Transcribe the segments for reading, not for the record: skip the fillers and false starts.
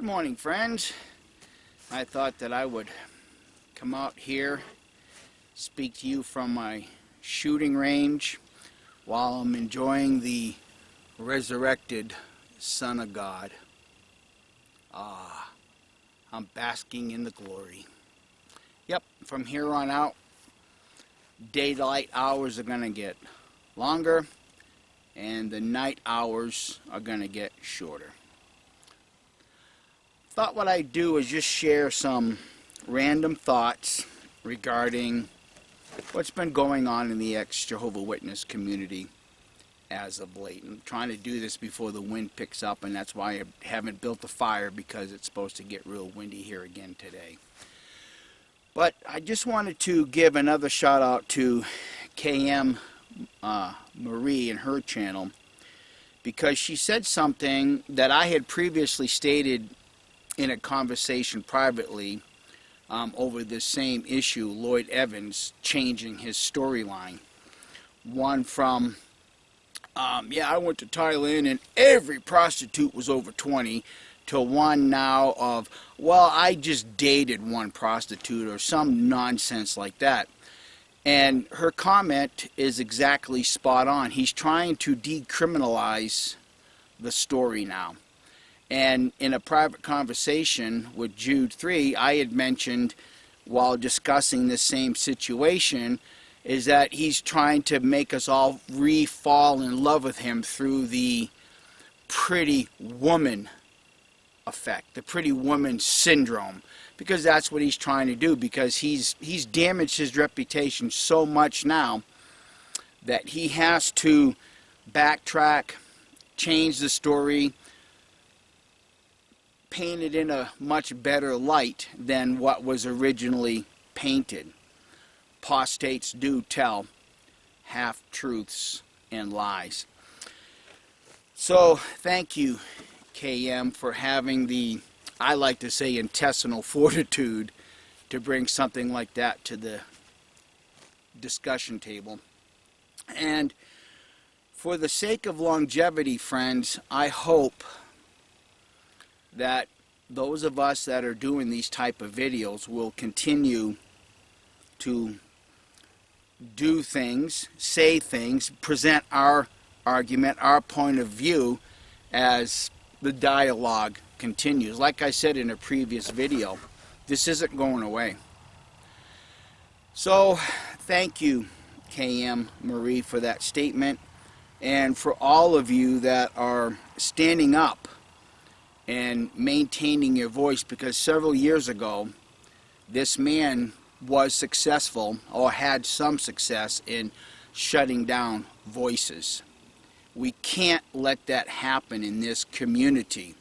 Good morning, friends. I thought that I would come out here, speak to you from my shooting range while I'm enjoying the resurrected Son of God. I'm basking in the glory. Yep, from here on out, daylight hours are going to get longer and the night hours are going to get shorter. Thought what I'd do is just share some random thoughts regarding what's been going on in the ex-Jehovah's Witness community as of late. I'm trying to do this before the wind picks up, and that's why I haven't built a fire, because it's supposed to get real windy here again today. But I just wanted to give another shout out to KM Marie and her channel, because she said something that I had previously stated in a conversation privately over this same issue, Lloyd Evans changing his storyline. One from, yeah, I went to Thailand and every prostitute was over 20, to one now of, well, I just dated one prostitute, or some nonsense like that. And her comment is exactly spot on. He's trying to decriminalize the story now. And in a private conversation with Jude 3, I had mentioned, while discussing this same situation, is that he's trying to make us all re-fall in love with him through the pretty woman effect, the pretty woman syndrome, because that's what he's trying to do, because he's damaged his reputation so much now that he has to backtrack, change the story, painted in a much better light than what was originally painted. Apostates do tell half-truths and lies. So thank you, KM, for having the, I like to say, intestinal fortitude to bring something like that to the discussion table. And for the sake of longevity, friends, I hope that those of us that are doing these type of videos will continue to do things, say things, present our argument, our point of view as the dialogue continues. Like I said in a previous video, this isn't going away. So thank you, KM Marie, for that statement, and for all of you that are standing up and maintaining your voice, because several years ago this man was successful, or had some success, in shutting down voices. We can't let that happen in this community.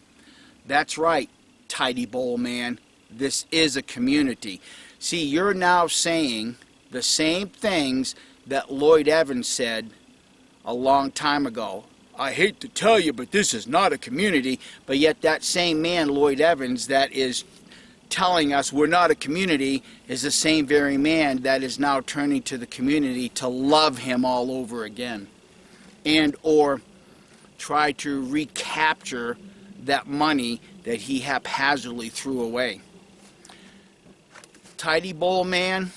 That's right, Tidy Bowl Man, this is a community. See, you're now saying the same things that Lloyd Evans said a long time ago. I hate to tell you, but this is not a community. But yet that same man, Lloyd Evans, that is telling us we're not a community, is the same very man that is now turning to the community to love him all over again, and or try to recapture that money that he haphazardly threw away. Tidy Bowl Man,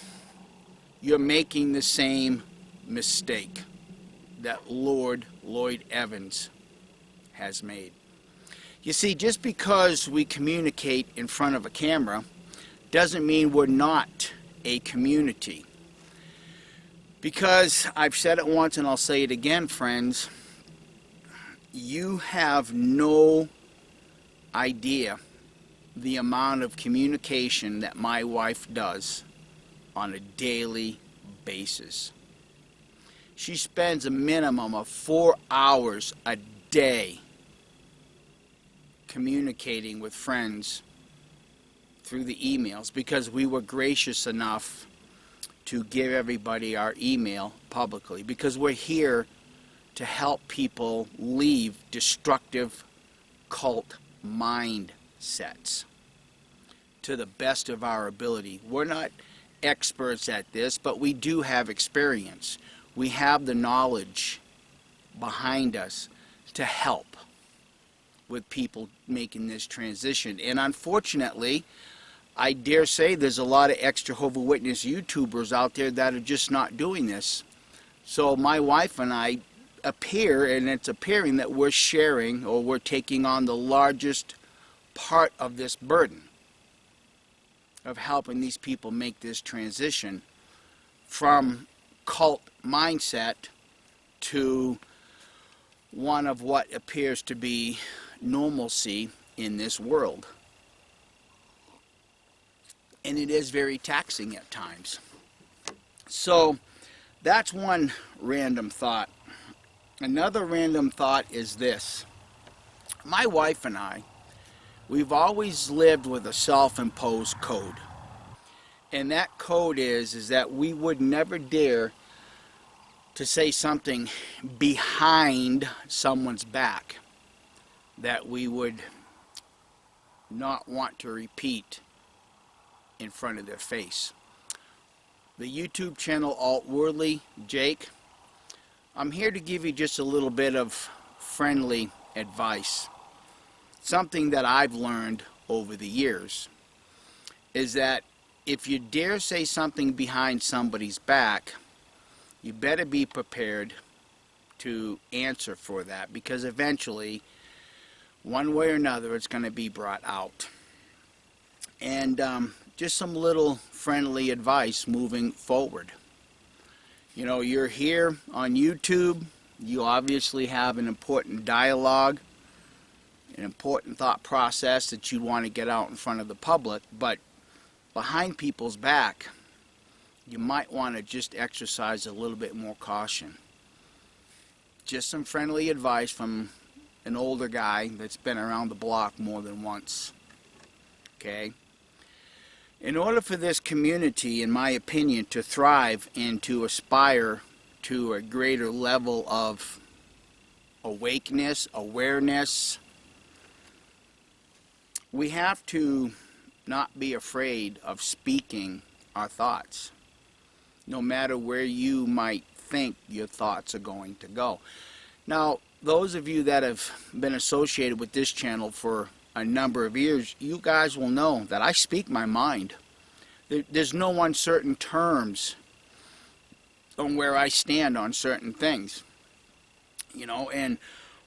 you're making the same mistake that Lloyd Evans has made. You see, just because we communicate in front of a camera doesn't mean we're not a community. Because I've said it once and I'll say it again, friends, you have no idea the amount of communication that my wife does on a daily basis. She spends a minimum of 4 hours a day communicating with friends through the emails, because we were gracious enough to give everybody our email publicly, because we're here to help people leave destructive cult mindsets to the best of our ability. We're not experts at this, but we do have experience. We have the knowledge behind us to help. with people making this transition. And unfortunately, I dare say there's a lot of ex-Jehovah's Witness YouTubers out there that are just not doing this. So my wife and I appear, and it's appearing that we're sharing, or we're taking on the largest part of this burden of helping these people make this transition from cult mindset to one of what appears to be normalcy in this world. And it is very taxing at times. So that's one random thought. Another random thought is this. My wife and I, we've always lived with a self-imposed code. And that code is that we would never dare to say something behind someone's back that we would not want to repeat in front of their face. The YouTube channel Outwardly Jake, I'm here to give you just a little bit of friendly advice. Something that I've learned over the years is that if you dare say something behind somebody's back, you better be prepared to answer for that, because eventually, one way or another, it's going to be brought out. And just some little friendly advice moving forward. You know, you're here on YouTube. You obviously have an important dialogue, an important thought process that you want to get out in front of the public, but behind people's back, you might want to just exercise a little bit more caution. Just some friendly advice from an older guy that's been around the block more than once. Okay? In order for this community, in my opinion, to thrive and to aspire to a greater level of awakeness, awareness, we have to not be afraid of speaking our thoughts, no matter where you might think your thoughts are going to go. Now, those of you that have been associated with this channel for a number of years, you guys will know that I speak my mind. There's no uncertain terms on where I stand on certain things. You know, and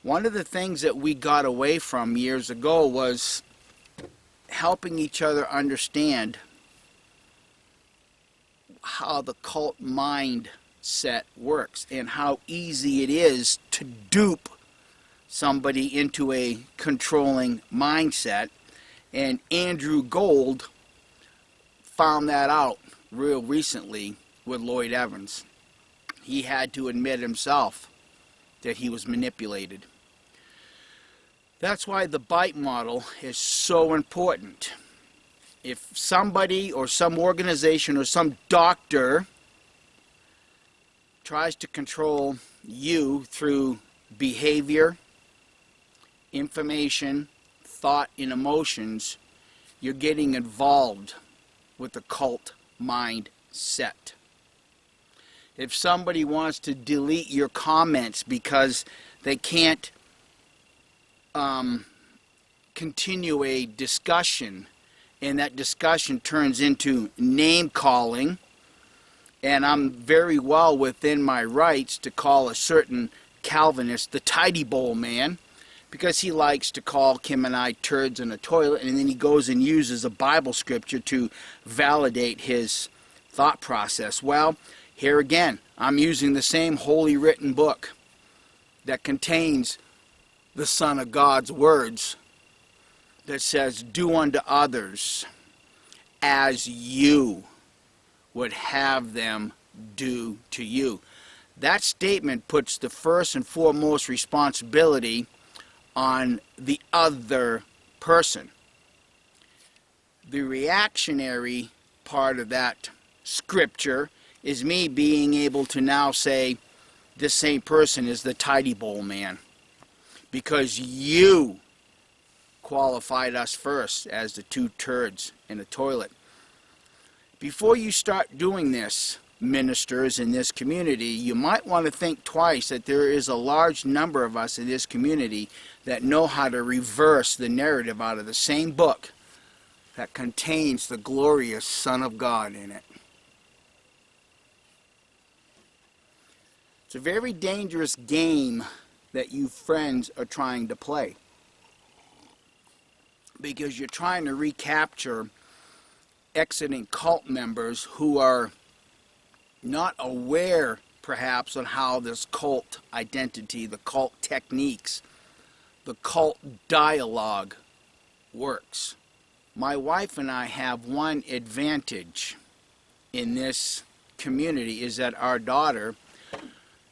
one of the things that we got away from years ago was helping each other understand how the cult mindset works and how easy it is to dupe somebody into a controlling mindset. And Andrew Gold found that out real recently with Lloyd Evans. He had to admit himself that he was manipulated. That's why the bite model is so important. If somebody or some organization or some doctor tries to control you through behavior, information, thought, and emotions, you're getting involved with the cult mindset. If somebody wants to delete your comments because they can't continue a discussion, and that discussion turns into name calling, and I'm very well within my rights to call a certain Calvinist the tidy bowl man, because he likes to call Kim and I turds in a toilet, and then he goes and uses a Bible scripture to validate his thought process. Well, here again, I'm using the same holy written book that contains the Son of God's words that says, do unto others as you would have them do to you. That statement puts the first and foremost responsibility on the other person. The reactionary part of that scripture is me being able to now say this same person is the tidy bowl man, because you qualified us first as the two turds in the toilet. Before you start doing this, ministers in this community, you might want to think twice that there is a large number of us in this community that know how to reverse the narrative out of the same book that contains the glorious Son of God in it. It's a very dangerous game that you friends are trying to play, because you're trying to recapture exiting cult members who are not aware, perhaps, on how this cult identity, the cult techniques, the cult dialogue works. My wife and I have one advantage in this community, is that our daughter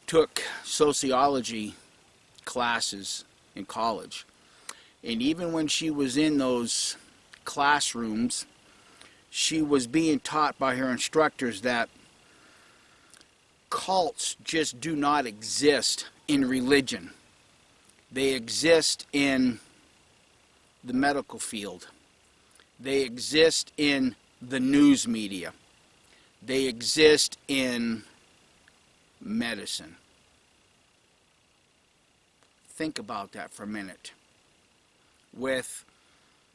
took sociology classes in college. And even when she was in those classrooms, she was being taught by her instructors that cults just do not exist in religion. They exist in the medical field. They exist in the news media. They exist in medicine. Think about that for a minute. With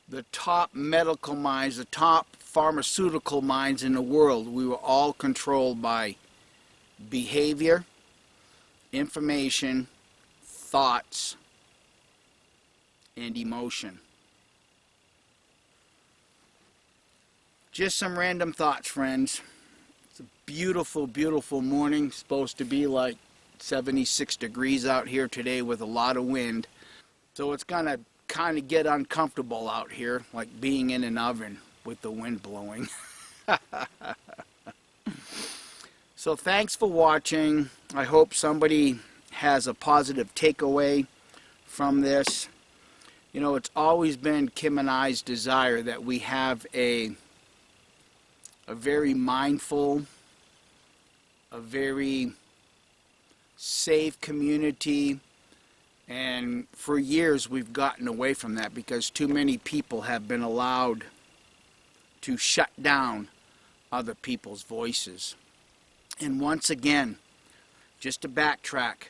the top medical minds, the top pharmaceutical minds in the world, we were all controlled by behavior, information, thoughts, and emotion. Just some random thoughts, friends. It's a beautiful, beautiful morning. It's supposed to be like 76 degrees out here today with a lot of wind. So it's going to kind of get uncomfortable out here, like being in an oven with the wind blowing. So thanks for watching. I hope somebody has a positive takeaway from this. You know, it's always been Kim and I's desire that we have a very mindful, a very safe community. And for years we've gotten away from that because too many people have been allowed to shut down other people's voices. And once again, just to backtrack,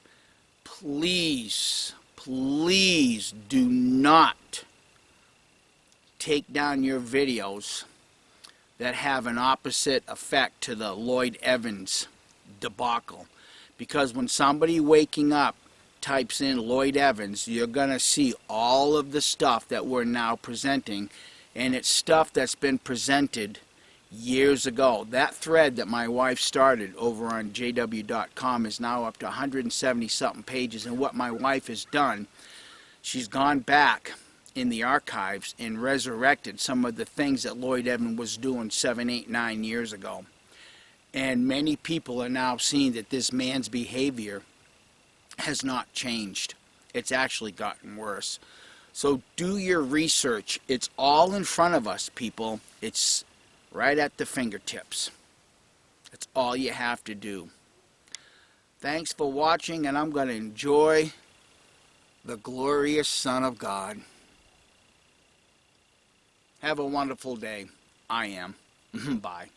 please, please do not take down your videos that have an opposite effect to the Lloyd Evans debacle. Because when somebody waking up types in Lloyd Evans, you're going to see all of the stuff that we're now presenting, and it's stuff that's been presented years ago. That thread that my wife started over on JW.com is now up to 170 something pages, and what my wife has done, she's gone back in the archives and resurrected some of the things that Lloyd Evans was doing 7, 8, 9 years ago. And many people are now seeing that this man's behavior has not changed. It's actually gotten worse. So do your research. It's all in front of us, people. It's right at the fingertips. That's all you have to do. Thanks for watching, and I'm going to enjoy the glorious Son of God. Have a wonderful day. I am. Bye.